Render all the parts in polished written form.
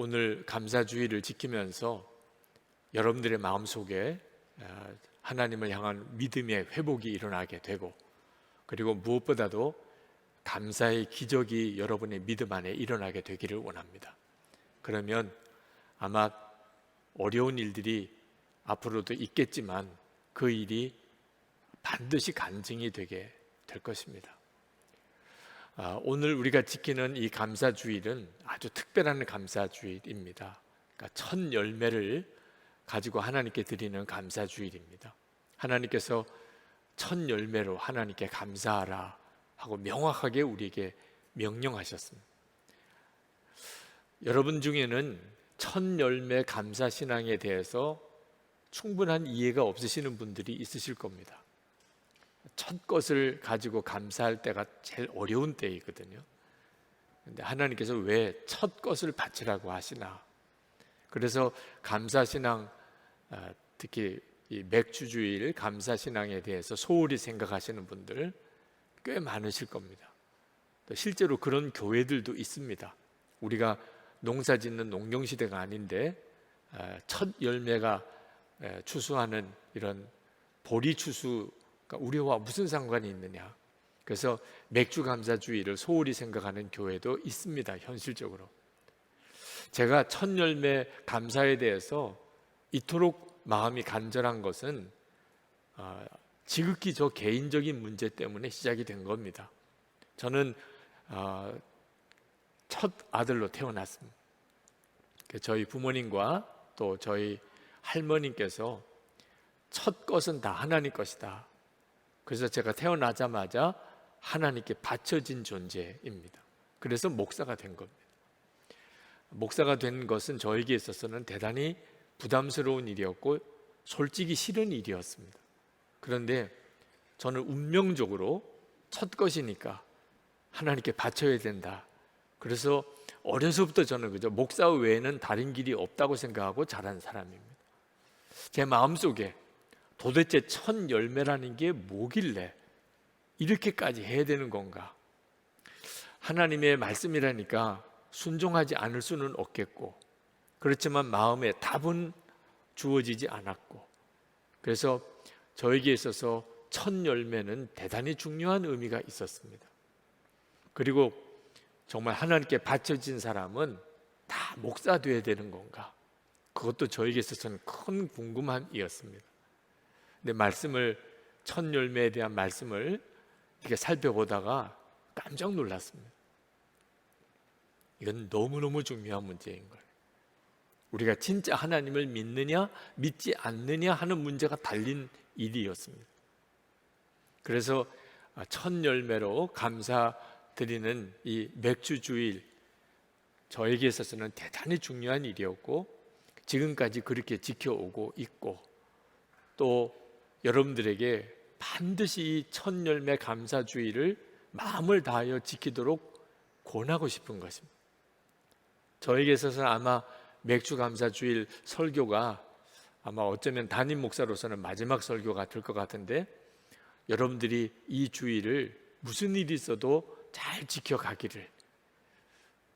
오늘 감사주의를 지키면서 여러분들의 마음속에 하나님을 향한 믿음의 회복이 일어나게 되고, 그리고 무엇보다도 감사의 기적이 여러분의 믿음 안에 일어나게 되기를 원합니다. 그러면 아마 어려운 일들이 앞으로도 있겠지만 그 일이 반드시 간증이 되게 될 것입니다. 오늘 우리가 지키는 이 감사주일은 아주 특별한 감사주일입니다. 그러니까 첫 열매를 가지고 하나님께 드리는 감사주일입니다. 하나님께서 첫 열매로 하나님께 감사하라 하고 명확하게 우리에게 명령하셨습니다. 여러분 중에는 첫 열매 감사신앙에 대해서 충분한 이해가 없으시는 분들이 있으실 겁니다. 첫 것을 가지고 감사할 때가 제일 어려운 때이거든요. 근데 하나님께서 왜 첫 것을 바치라고 하시나? 그래서 감사신앙, 특히 이 맥주주일 감사신앙에 대해서 소홀히 생각하시는 분들 꽤 많으실 겁니다. 또 실제로 그런 교회들도 있습니다. 우리가 농사 짓는 농경시대가 아닌데 첫 열매가 추수하는 이런 보리 추수, 우리와 무슨 상관이 있느냐? 그래서 맥주 감사주의를 소홀히 생각하는 교회도 있습니다. 현실적으로. 제가 첫 열매 감사에 대해서 이토록 마음이 간절한 것은 지극히 저 개인적인 문제 때문에 시작이 된 겁니다. 저는 첫 아들로 태어났습니다. 저희 부모님과 또 저희 할머니께서 첫 것은 다 하나님 것이다. 그래서 제가 태어나자마자 하나님께 바쳐진 존재입니다. 그래서 목사가 된 겁니다. 목사가 된 것은 저에게 있어서는 대단히 부담스러운 일이었고 솔직히 싫은 일이었습니다. 그런데 저는 운명적으로 첫 것이니까 하나님께 바쳐야 된다. 그래서 어려서부터 저는 그저 목사 외에는 다른 길이 없다고 생각하고 자란 사람입니다. 제 마음속에 도대체 첫 열매라는 게 뭐길래 이렇게까지 해야 되는 건가? 하나님의 말씀이라니까 순종하지 않을 수는 없겠고, 그렇지만 마음에 답은 주어지지 않았고, 그래서 저에게 있어서 첫 열매는 대단히 중요한 의미가 있었습니다. 그리고 정말 하나님께 바쳐진 사람은 다 목사 되어야 되는 건가? 그것도 저에게 있어서는 큰 궁금함이었습니다. 근데 첫 열매에 대한 말씀을 이렇게 살펴보다가 깜짝 놀랐습니다. 이건 너무너무 중요한 문제인 거예요. 우리가 진짜 하나님을 믿느냐 믿지 않느냐 하는 문제가 달린 일이었습니다. 그래서 첫 열매로 감사드리는 이 맥주주일, 저에게 있어서는 대단히 중요한 일이었고 지금까지 그렇게 지켜오고 있고, 또 여러분들에게 반드시 이 첫 열매 감사주의를 마음을 다하여 지키도록 권하고 싶은 것입니다. 저에게 있어서는 아마 맥주 감사주일 설교가 아마 어쩌면 담임 목사로서는 마지막 설교가 될 것 같은데, 여러분들이 이 주일을 무슨 일이 있어도 잘 지켜가기를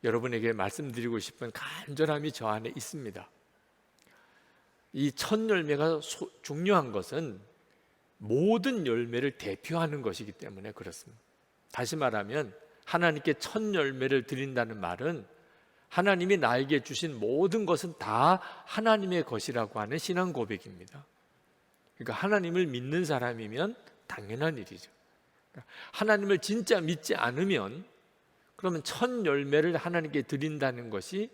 여러분에게 말씀드리고 싶은 간절함이 저 안에 있습니다. 이 첫 열매가 중요한 것은 모든 열매를 대표하는 것이기 때문에 그렇습니다. 다시 말하면 하나님께 첫 열매를 드린다는 말은 하나님이 나에게 주신 모든 것은 다 하나님의 것이라고 하는 신앙 고백입니다. 그러니까 하나님을 믿는 사람이면 당연한 일이죠. 하나님을 진짜 믿지 않으면 그러면 첫 열매를 하나님께 드린다는 것이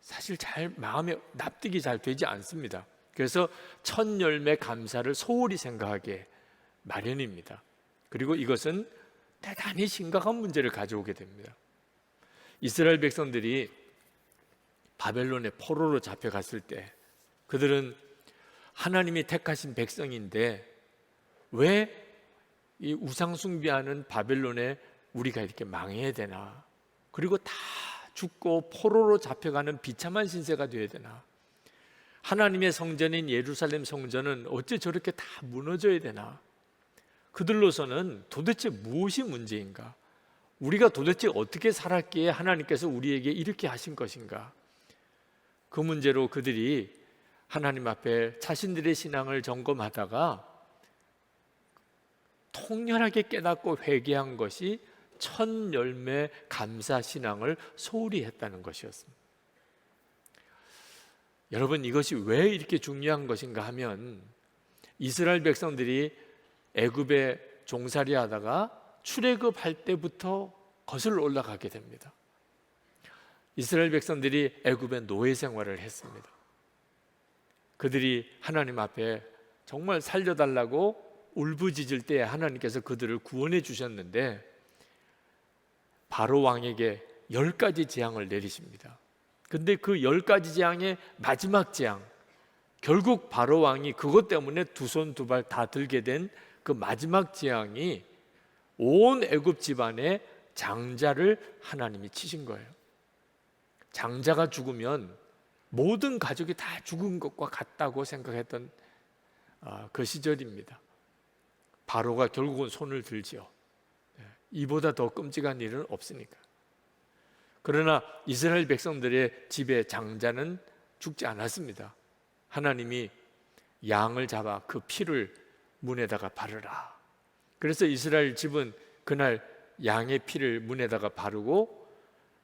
사실 마음에 납득이 잘 되지 않습니다. 그래서 첫 열매 감사를 소홀히 생각하게 마련입니다. 그리고 이것은 대단히 심각한 문제를 가져오게 됩니다. 이스라엘 백성들이 바벨론의 포로로 잡혀갔을 때 그들은 하나님이 택하신 백성인데 왜 이 우상 숭배하는 바벨론에 우리가 이렇게 망해야 되나? 그리고 다 죽고 포로로 잡혀가는 비참한 신세가 되어야 되나? 하나님의 성전인 예루살렘 성전은 어째 저렇게 다 무너져야 되나? 그들로서는 도대체 무엇이 문제인가? 우리가 도대체 어떻게 살았기에 하나님께서 우리에게 이렇게 하신 것인가? 그 문제로 그들이 하나님 앞에 자신들의 신앙을 점검하다가 통렬하게 깨닫고 회개한 것이 첫 열매 감사 신앙을 소홀히 했다는 것이었습니다. 여러분, 이것이 왜 이렇게 중요한 것인가 하면 이스라엘 백성들이 애굽에 종살이 하다가 출애굽할 때부터 거슬러 올라가게 됩니다. 이스라엘 백성들이 애굽의 노예 생활을 했습니다. 그들이 하나님 앞에 정말 살려달라고 울부짖을 때 하나님께서 그들을 구원해 주셨는데 바로 왕에게 10가지 재앙을 내리십니다. 근데 그 10가지 재앙의 마지막 재앙, 결국 바로 왕이 그것 때문에 두 손 두 발 다 들게 된 그 마지막 재앙이 온 애굽 집안의 장자를 하나님이 치신 거예요. 장자가 죽으면 모든 가족이 다 죽은 것과 같다고 생각했던 그 시절입니다. 바로가 결국은 손을 들지요. 이보다 더 끔찍한 일은 없으니까. 그러나 이스라엘 백성들의 집의 장자는 죽지 않았습니다. 하나님이 양을 잡아 그 피를 문에다가 바르라. 그래서 이스라엘 집은 그날 양의 피를 문에다가 바르고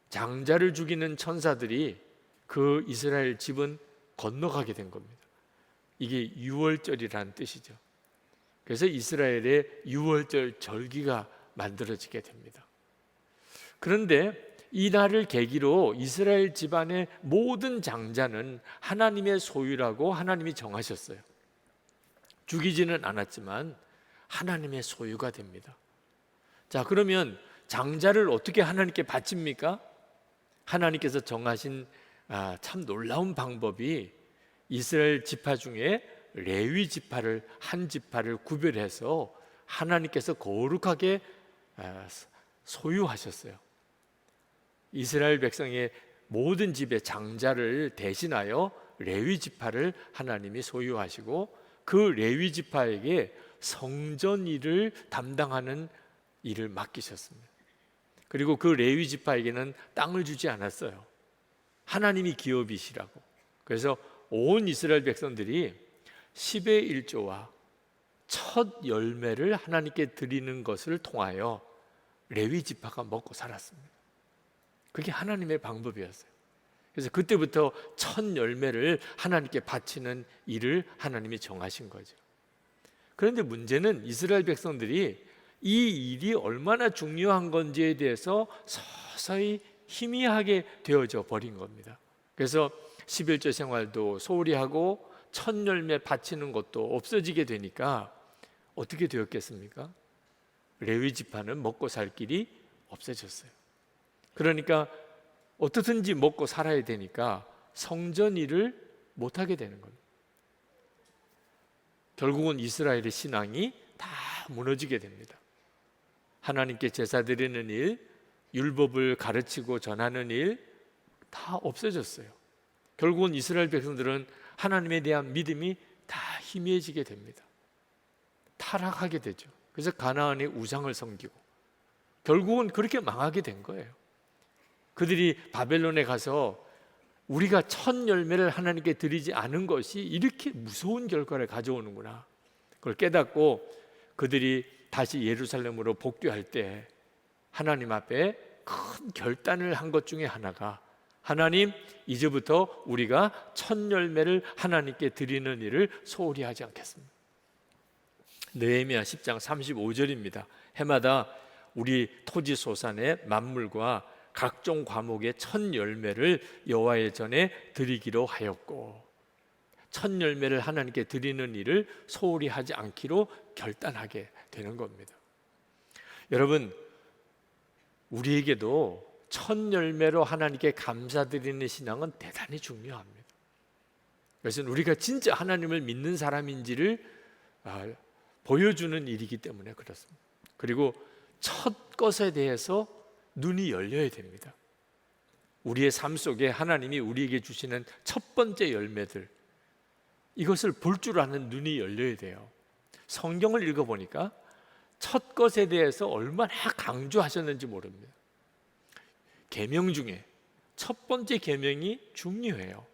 장자를 죽이는 천사들이 그 이스라엘 집은 건너가게 된 겁니다. 이게 유월절이라는 뜻이죠. 그래서 이스라엘의 유월절 절기가 만들어지게 됩니다. 그런데 이 날을 계기로 이스라엘 집안의 모든 장자는 하나님의 소유라고 하나님이 정하셨어요. 죽이지는 않았지만 하나님의 소유가 됩니다. 자, 그러면 장자를 어떻게 하나님께 바칩니까? 하나님께서 정하신 참 놀라운 방법이 이스라엘 지파 중에 레위 지파를 한 지파를 구별해서 하나님께서 거룩하게 소유하셨어요. 이스라엘 백성의 모든 집의 장자를 대신하여 레위 지파를 하나님이 소유하시고 그 레위 지파에게 성전 일을 담당하는 일을 맡기셨습니다. 그리고 그 레위 지파에게는 땅을 주지 않았어요. 하나님이 기업이시라고. 그래서 온 이스라엘 백성들이 10의 1조와 첫 열매를 하나님께 드리는 것을 통하여 레위 지파가 먹고 살았습니다. 그게 하나님의 방법이었어요. 그래서 그때부터 첫 열매를 하나님께 바치는 일을 하나님이 정하신 거죠. 그런데 문제는 이스라엘 백성들이 이 일이 얼마나 중요한 건지에 대해서 서서히 희미하게 되어져 버린 겁니다. 그래서 11조 생활도 소홀히 하고 첫 열매 바치는 것도 없어지게 되니까 어떻게 되었겠습니까? 레위 지파는 먹고 살 길이 없어졌어요. 그러니까 어떻든지 먹고 살아야 되니까 성전 일을 못하게 되는 겁니다. 결국은 이스라엘의 신앙이 다 무너지게 됩니다. 하나님께 제사 드리는 일, 율법을 가르치고 전하는 일 다 없어졌어요. 결국은 이스라엘 백성들은 하나님에 대한 믿음이 다 희미해지게 됩니다. 타락하게 되죠. 그래서 가나안의 우상을 섬기고 결국은 그렇게 망하게 된 거예요. 그들이 바벨론에 가서 우리가 첫 열매를 하나님께 드리지 않은 것이 이렇게 무서운 결과를 가져오는구나, 그걸 깨닫고 그들이 다시 예루살렘으로 복귀할 때 하나님 앞에 큰 결단을 한 것 중에 하나가, 하나님, 이제부터 우리가 첫 열매를 하나님께 드리는 일을 소홀히 하지 않겠습니다. 느헤미야 10장 35절입니다. 해마다 우리 토지 소산의 만물과 각종 과목의 첫 열매를 여호와의 전에 드리기로 하였고, 첫 열매를 하나님께 드리는 일을 소홀히 하지 않기로 결단하게 되는 겁니다. 여러분, 우리에게도 첫 열매로 하나님께 감사드리는 신앙은 대단히 중요합니다. 그래서 우리가 진짜 하나님을 믿는 사람인지를 보여주는 일이기 때문에 그렇습니다. 그리고 첫 것에 대해서 눈이 열려야 됩니다. 우리의 삶 속에 하나님이 우리에게 주시는 첫 번째 열매들, 이것을 볼 줄 아는 눈이 열려야 돼요. 성경을 읽어보니까 첫 것에 대해서 얼마나 강조하셨는지 모릅니다. 계명 중에 첫 번째 계명이 중요해요.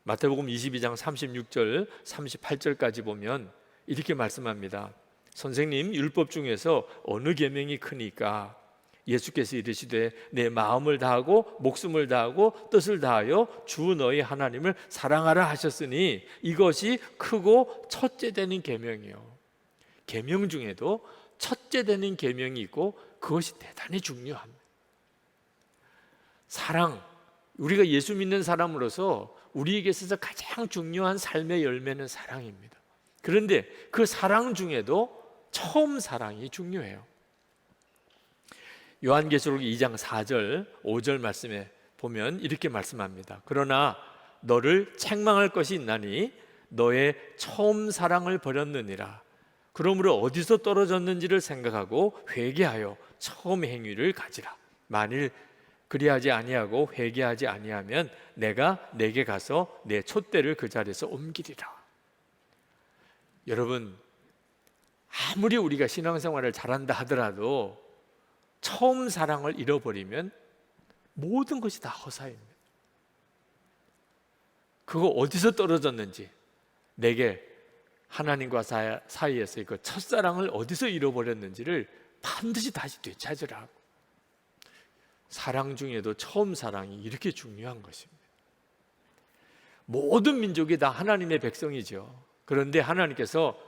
마태복음 22장 36절 38절까지 보면 이렇게 말씀합니다. 선생님, 율법 중에서 어느 계명이 크니까? 예수께서 이르시되 내 마음을 다하고 목숨을 다하고 뜻을 다하여 주 너희 하나님을 사랑하라 하셨으니 이것이 크고 첫째 되는 계명이요. 계명 중에도 첫째 되는 계명이 있고 그것이 대단히 중요합니다. 사랑, 우리가 예수 믿는 사람으로서 우리에게 있어서 가장 중요한 삶의 열매는 사랑입니다. 그런데 그 사랑 중에도 처음 사랑이 중요해요. 요한계시록 2장 4절 5절 말씀에 보면 이렇게 말씀합니다. 그러나 너를 책망할 것이 있나니 너의 처음 사랑을 버렸느니라. 그러므로 어디서 떨어졌는지를 생각하고 회개하여 처음 행위를 가지라. 만일 그리하지 아니하고 회개하지 아니하면 내가 내게 가서 내 촛대를 그 자리에서 옮기리라. 여러분, 아무리 우리가 신앙생활을 잘한다 하더라도 처음 사랑을 잃어버리면 모든 것이 다 허사입니다. 그거 어디서 떨어졌는지, 내게 하나님과 사이에서의 그 첫사랑을 어디서 잃어버렸는지를 반드시 다시 되찾으라. 사랑 중에도 처음 사랑이 이렇게 중요한 것입니다. 모든 민족이 다 하나님의 백성이죠. 그런데 하나님께서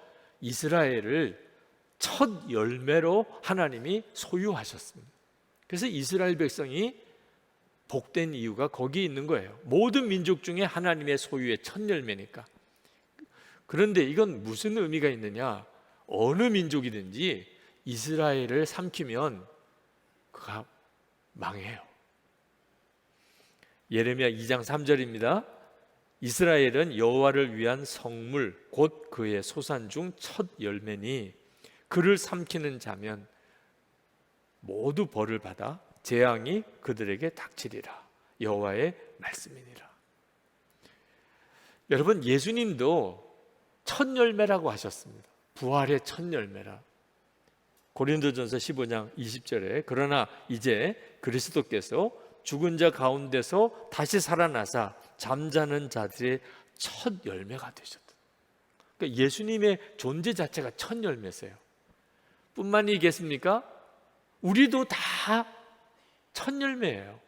이스라엘을 첫 열매로 하나님이 소유하셨습니다. 그래서 이스라엘 백성이 복된 이유가 거기 있는 거예요. 모든 민족 중에 하나님의 소유의 첫 열매니까. 그런데 이건 무슨 의미가 있느냐? 어느 민족이든지 이스라엘을 삼키면 그가 망해요. 예레미야 2장 3절입니다. 이스라엘은 여호와를 위한 성물 곧 그의 소산 중 첫 열매니 그를 삼키는 자면 모두 벌을 받아 재앙이 그들에게 닥치리라. 여호와의 말씀이니라. 여러분, 예수님도 첫 열매라고 하셨습니다. 부활의 첫 열매라. 고린도전서 15장 20절에 그러나 이제 그리스도께서 죽은 자 가운데서 다시 살아나사 잠자는 자들의 첫 열매가 되셨다. 그러니까 예수님의 존재 자체가 첫 열매세요. 뿐만이겠습니까? 우리도 다 첫 열매예요.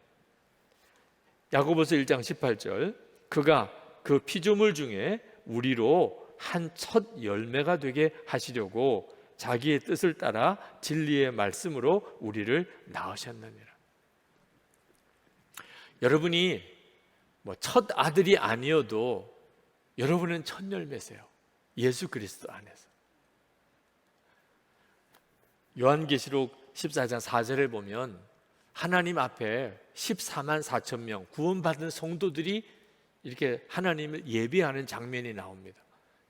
야고보서 1장 18절 그가 그 피조물 중에 우리로 한 첫 열매가 되게 하시려고 자기의 뜻을 따라 진리의 말씀으로 우리를 낳으셨느니라. 여러분이 첫 아들이 아니어도 여러분은 첫 열매세요. 예수 그리스도 안에서. 요한계시록 14장 4절에 보면 하나님 앞에 14만 4천 명 구원받은 성도들이 이렇게 하나님을 예배하는 장면이 나옵니다.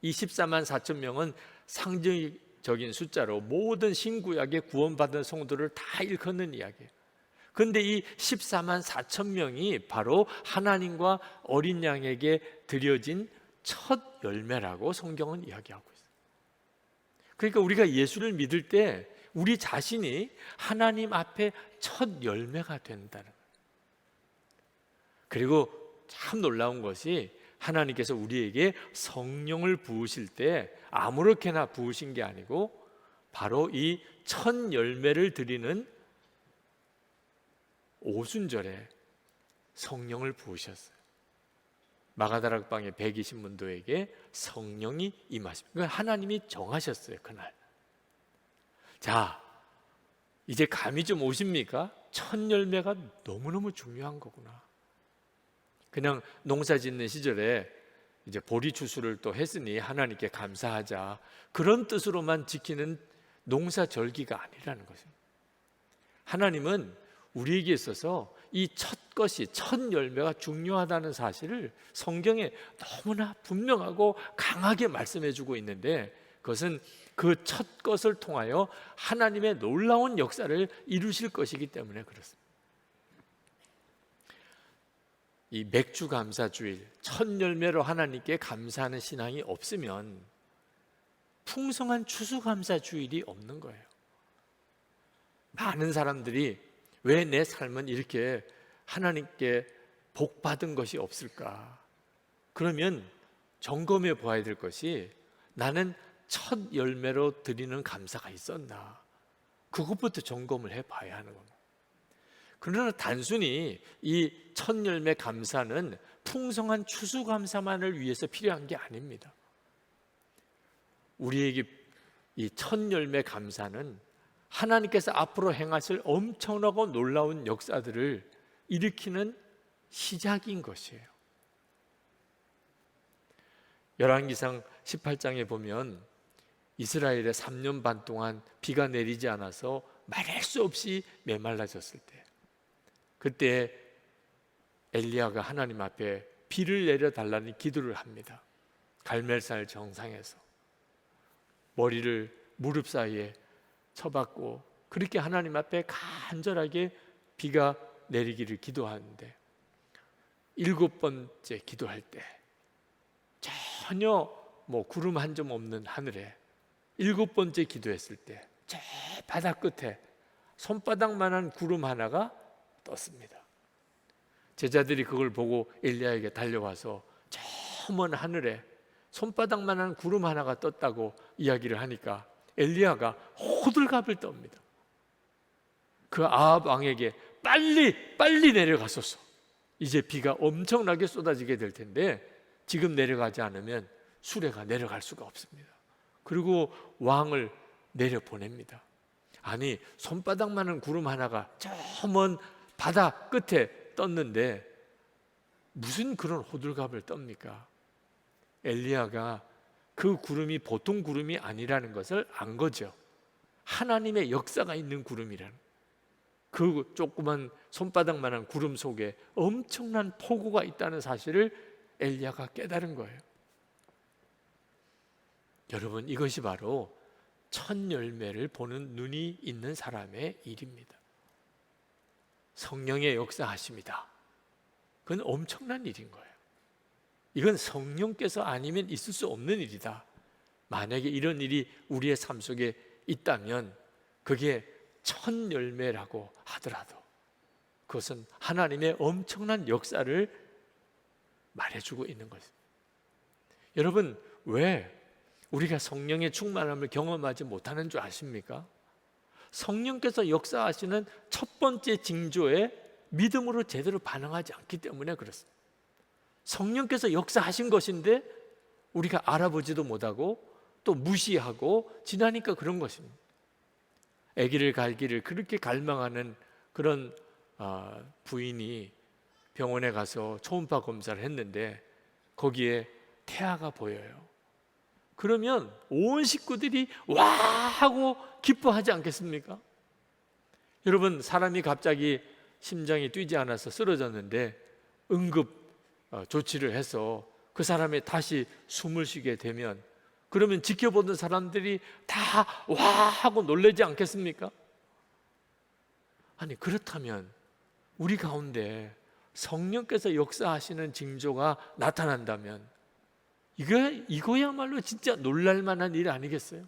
이 14만 4천 명은 상징적인 숫자로 모든 신구약의 구원받은 성도를 다 일컫는 이야기예요. 그런데 이 14만 4천 명이 바로 하나님과 어린 양에게 드려진 첫 열매라고 성경은 이야기하고 있어요. 그러니까 우리가 예수를 믿을 때 우리 자신이 하나님 앞에 첫 열매가 된다는 거예요. 그리고 참 놀라운 것이 하나님께서 우리에게 성령을 부으실 때 아무렇게나 부으신 게 아니고 바로 이 첫 열매를 드리는 오순절에 성령을 부으셨어요. 마가다락방의 120문도에게 성령이 임하십니다. 하나님이 정하셨어요, 그날. 자, 이제 감이 좀 오십니까? 첫 열매가 너무너무 중요한 거구나. 그냥 농사 짓는 시절에 이제 보리 추수를 또 했으니 하나님께 감사하자, 그런 뜻으로만 지키는 농사절기가 아니라는 것입니다. 하나님은 우리에게 있어서 이 첫 것이, 첫 열매가 중요하다는 사실을 성경에 너무나 분명하고 강하게 말씀해 주고 있는데, 그것은 그 첫 것을 통하여 하나님의 놀라운 역사를 이루실 것이기 때문에 그렇습니다. 이 맥주 감사 주일, 첫 열매로 하나님께 감사하는 신앙이 없으면 풍성한 추수 감사 주일이 없는 거예요. 많은 사람들이 왜 내 삶은 이렇게 하나님께 복 받은 것이 없을까? 그러면 점검해 보아야 될 것이, 나는 첫 열매로 드리는 감사가 있었나, 그것부터 점검을 해봐야 하는 겁니다. 그러나 단순히 이 첫 열매 감사는 풍성한 추수감사만을 위해서 필요한 게 아닙니다. 우리에게 이 첫 열매 감사는 하나님께서 앞으로 행하실 엄청나고 놀라운 역사들을 일으키는 시작인 것이에요. 열왕기상 18장에 보면 이스라엘에 3년 반 동안 비가 내리지 않아서 말할 수 없이 메말라졌을 때, 그때 엘리야가 하나님 앞에 비를 내려달라는 기도를 합니다. 갈멜산 정상에서 머리를 무릎 사이에 쳐박고 그렇게 하나님 앞에 간절하게 비가 내리기를 기도하는데, 7번째 기도할 때 전혀 구름 한 점 없는 하늘에 7번째 기도했을 때 저 바다 끝에 손바닥만한 구름 하나가 떴습니다. 제자들이 그걸 보고 엘리야에게 달려와서 저 먼 하늘에 손바닥만한 구름 하나가 떴다고 이야기를 하니까 엘리야가 호들갑을 떱니다. 그 아합 왕에게 빨리 내려가소서, 이제 비가 엄청나게 쏟아지게 될 텐데 지금 내려가지 않으면 수레가 내려갈 수가 없습니다. 그리고 왕을 내려보냅니다. 아니, 손바닥만한 구름 하나가 저 먼 바다 끝에 떴는데 무슨 그런 호들갑을 떱니까? 엘리야가 그 구름이 보통 구름이 아니라는 것을 안 거죠. 하나님의 역사가 있는 구름이라는, 그 조그만 손바닥만한 구름 속에 엄청난 폭우가 있다는 사실을 엘리야가 깨달은 거예요. 여러분, 이것이 바로 첫 열매를 보는 눈이 있는 사람의 일입니다. 성령의 역사하십니다. 그건 엄청난 일인 거예요. 이건 성령께서 아니면 있을 수 없는 일이다. 만약에 이런 일이 우리의 삶 속에 있다면 그게 첫 열매라고 하더라도 그것은 하나님의 엄청난 역사를 말해주고 있는 것입니다. 여러분, 왜 우리가 성령의 충만함을 경험하지 못하는 줄 아십니까? 성령께서 역사하시는 첫 번째 징조에 믿음으로 제대로 반응하지 않기 때문에 그렇습니다. 성령께서 역사하신 것인데 우리가 알아보지도 못하고 또 무시하고 지나니까 그런 것입니다. 아기를 갈기를 그렇게 갈망하는 그런 부인이 병원에 가서 초음파 검사를 했는데 거기에 태아가 보여요. 그러면 온 식구들이 와 하고 기뻐하지 않겠습니까? 여러분, 사람이 갑자기 심장이 뛰지 않아서 쓰러졌는데 응급 조치를 해서 그 사람이 다시 숨을 쉬게 되면 그러면 지켜보던 사람들이 다 와 하고 놀라지 않겠습니까? 아니, 그렇다면 우리 가운데 성령께서 역사하시는 징조가 나타난다면 이거야말로 진짜 놀랄만한 일 아니겠어요?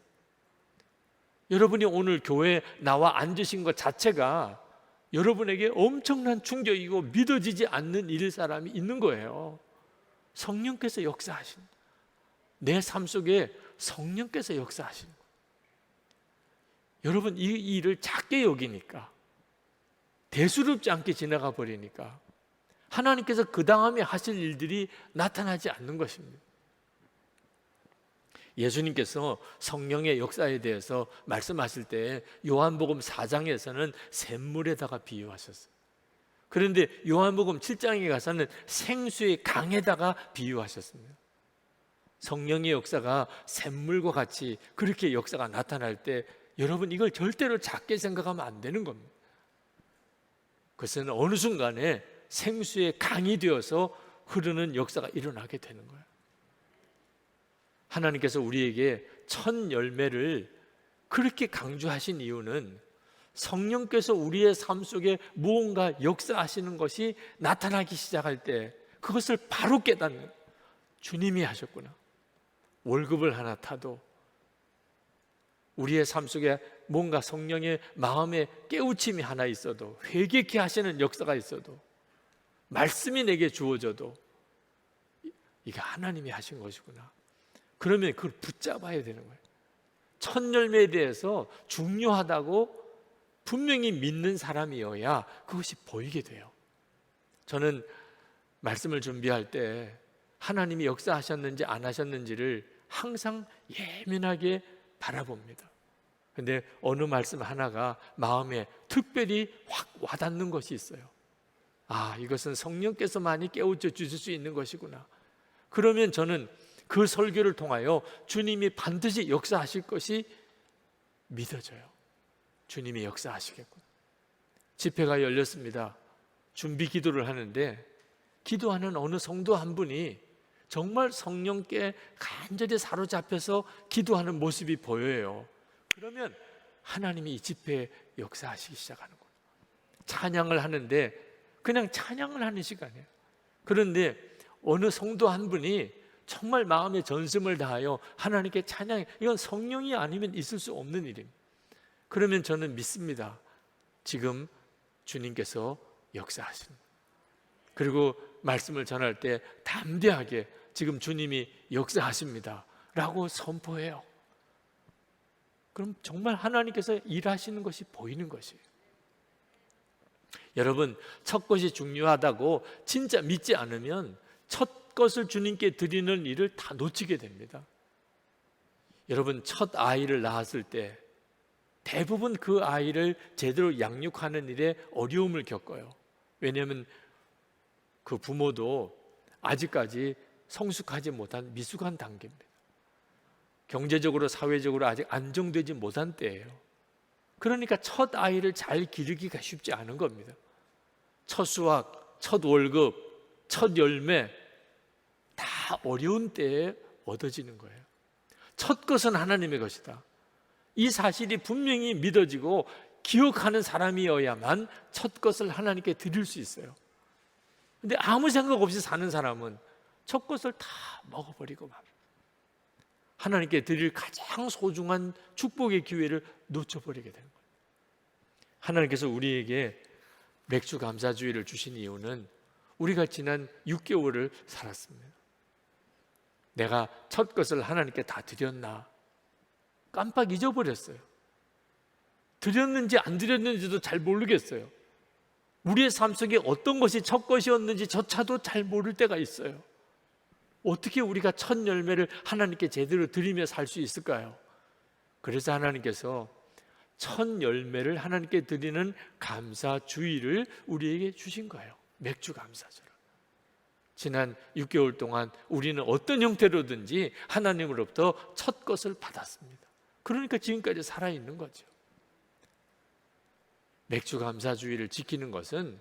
여러분이 오늘 교회에 나와 앉으신 것 자체가 여러분에게 엄청난 충격이고 믿어지지 않는 일 사람이 있는 거예요. 성령께서 역사하신, 내 삶 속에 성령께서 역사하신 거예요. 여러분, 이 일을 작게 여기니까, 대수롭지 않게 지나가 버리니까 하나님께서 그 다음에 하실 일들이 나타나지 않는 것입니다. 예수님께서 성령의 역사에 대해서 말씀하실 때 요한복음 4장에서는 샘물에다가 비유하셨어요. 그런데 요한복음 7장에 가서는 생수의 강에다가 비유하셨습니다. 성령의 역사가 샘물과 같이 그렇게 역사가 나타날 때 여러분, 이걸 절대로 작게 생각하면 안 되는 겁니다. 그것은 어느 순간에 생수의 강이 되어서 흐르는 역사가 일어나게 되는 거예요. 하나님께서 우리에게 첫 열매를 그렇게 강조하신 이유는 성령께서 우리의 삶 속에 무언가 역사하시는 것이 나타나기 시작할 때 그것을 바로 깨닫는, 주님이 하셨구나. 월급을 하나 타도 우리의 삶 속에 뭔가 성령의 마음에 깨우침이 하나 있어도, 회개케 하시는 역사가 있어도, 말씀이 내게 주어져도 이게 하나님이 하신 것이구나. 그러면 그걸 붙잡아야 되는 거예요. 첫 열매에 대해서 중요하다고 분명히 믿는 사람이어야 그것이 보이게 돼요. 저는 말씀을 준비할 때 하나님이 역사하셨는지 안 하셨는지를 항상 예민하게 바라봅니다. 근데 어느 말씀 하나가 마음에 특별히 확 와닿는 것이 있어요. 아, 이것은 성령께서 많이 깨우쳐 주실 수 있는 것이구나. 그러면 저는 그 설교를 통하여 주님이 반드시 역사하실 것이 믿어져요. 주님이 역사하시겠구나. 집회가 열렸습니다. 준비 기도를 하는데 기도하는 어느 성도 한 분이 정말 성령께 간절히 사로잡혀서 기도하는 모습이 보여요. 그러면 하나님이 이 집회에 역사하시기 시작하는 거예요. 찬양을 하는데 그냥 찬양을 하는 시간이에요. 그런데 어느 성도 한 분이 정말 마음의 전심을 다하여 하나님께 찬양해. 이건 성령이 아니면 있을 수 없는 일입니다. 그러면 저는 믿습니다. 지금 주님께서 역사하시는 거예요. 그리고 말씀을 전할 때 담대하게 지금 주님이 역사하십니다 라고 선포해요. 그럼 정말 하나님께서 일하시는 것이 보이는 것이에요. 여러분, 첫 것이 중요하다고 진짜 믿지 않으면 첫 것을 주님께 드리는 일을 다 놓치게 됩니다. 여러분, 첫 아이를 낳았을 때 대부분 그 아이를 제대로 양육하는 일에 어려움을 겪어요. 왜냐하면 그 부모도 아직까지 성숙하지 못한 미숙한 단계입니다. 경제적으로 사회적으로 아직 안정되지 못한 때예요. 그러니까 첫 아이를 잘 기르기가 쉽지 않은 겁니다. 첫 수확, 첫 월급, 첫 열매 다 어려운 때에 얻어지는 거예요. 첫 것은 하나님의 것이다. 이 사실이 분명히 믿어지고 기억하는 사람이어야만 첫 것을 하나님께 드릴 수 있어요. 근데 아무 생각 없이 사는 사람은 첫 것을 다 먹어버리고 말 하나님께 드릴 가장 소중한 축복의 기회를 놓쳐버리게 되는 거예요. 하나님께서 우리에게 맥주 감사주의를 주신 이유는 우리가 지난 6개월을 살았습니다. 내가 첫 것을 하나님께 다 드렸나? 깜빡 잊어버렸어요. 드렸는지 안 드렸는지도 잘 모르겠어요. 우리의 삶 속에 어떤 것이 첫 것이었는지 저차도 잘 모를 때가 있어요. 어떻게 우리가 첫 열매를 하나님께 제대로 드리며 살 수 있을까요? 그래서 하나님께서 첫 열매를 하나님께 드리는 감사주의를 우리에게 주신 거예요. 맥주 감사절. 지난 6개월 동안 우리는 어떤 형태로든지 하나님으로부터 첫 것을 받았습니다. 그러니까 지금까지 살아있는 거죠. 맥주 감사주의를 지키는 것은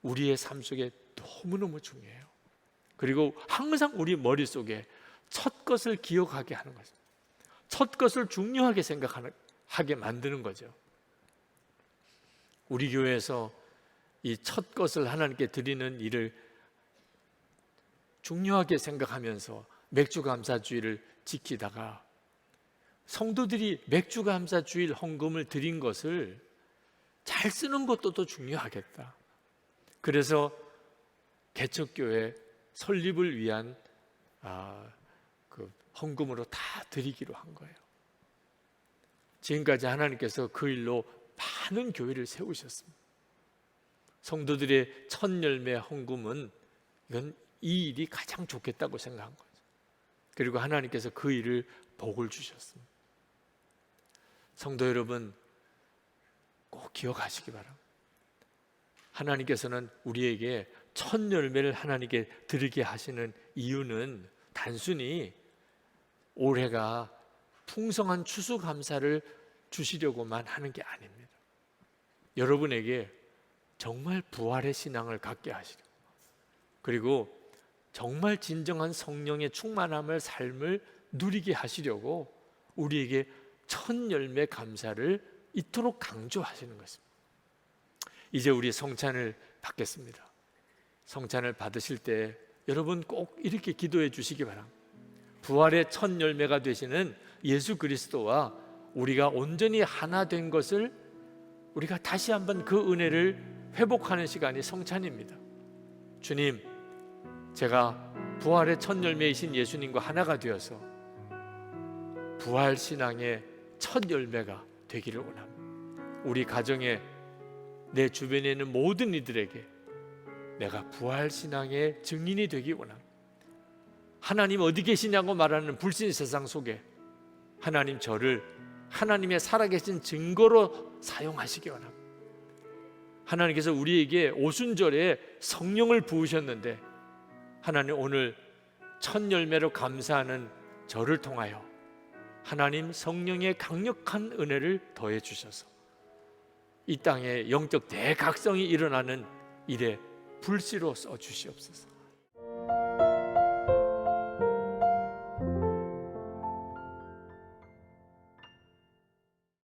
우리의 삶 속에 너무너무 중요해요. 그리고 항상 우리 머릿속에 첫 것을 기억하게 하는 거죠. 첫 것을 중요하게 생각하게 만드는 거죠. 우리 교회에서 이 첫 것을 하나님께 드리는 일을 중요하게 생각하면서 맥주 감사주의를 지키다가 성도들이 맥주 감사주일 헌금을 드린 것을 잘 쓰는 것도 또 중요하겠다. 그래서 개척교회 설립을 위한 그 헌금으로 다 드리기로 한 거예요. 지금까지 하나님께서 그 일로 많은 교회를 세우셨습니다. 성도들의 첫 열매 헌금은 이건 이 일이 가장 좋겠다고 생각한 거죠. 그리고 하나님께서 그 일을 복을 주셨습니다. 성도 여러분, 꼭 기억하시기 바랍니다. 하나님께서는 우리에게 첫 열매를 하나님께 드리게 하시는 이유는 단순히 올해가 풍성한 추수감사를 주시려고만 하는 게 아닙니다. 여러분에게 정말 부활의 신앙을 갖게 하시려고, 그리고 정말 진정한 성령의 충만함을 삶을 누리게 하시려고 우리에게 첫 열매 감사를 이토록 강조하시는 것입니다. 이제 우리 성찬을 받겠습니다. 성찬을 받으실 때 여러분 꼭 이렇게 기도해 주시기 바랍니다. 부활의 첫 열매가 되시는 예수 그리스도와 우리가 온전히 하나 된 것을 우리가 다시 한번 그 은혜를 회복하는 시간이 성찬입니다. 주님, 제가 부활의 첫 열매이신 예수님과 하나가 되어서 부활 신앙의 첫 열매가 되기를 원합니다. 우리 가정에, 내 주변에 있는 모든 이들에게 내가 부활 신앙의 증인이 되기 원합니다. 하나님 어디 계시냐고 말하는 불신 세상 속에 하나님 저를 하나님의 살아계신 증거로 사용하시기 원합니다. 하나님께서 우리에게 오순절에 성령을 부으셨는데 하나님 오늘 첫 열매로 감사하는 저를 통하여 하나님 성령의 강력한 은혜를 더해 주셔서 이 땅에 영적 대각성이 일어나는 일에 불씨로 써 주시옵소서.